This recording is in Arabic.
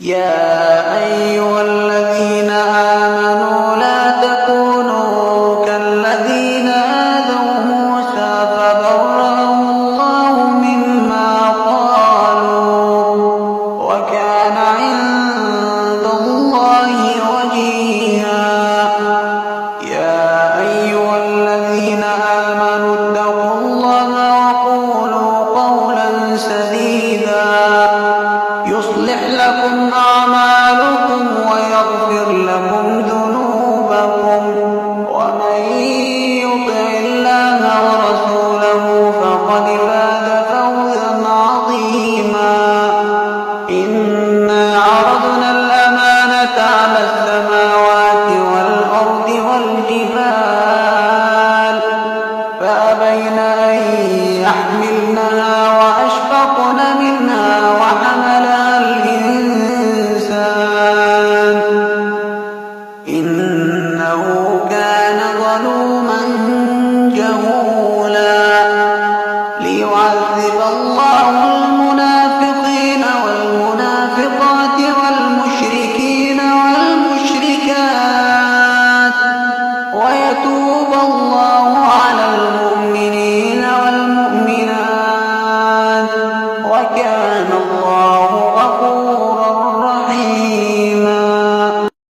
يا أيها الذين آمنوا لا تكونوا كالذين آذوا موسى فبرأه الله مما قالوا وكان عند الله وجيها. يا أيها الذين آمنوا اتقوا الله وقولوا قولا سديدا يصلح لكم أعمالكم ويغفر لكم ذنوبكم ومن يطع الله ورسوله فقد فاز فوزا عظيما.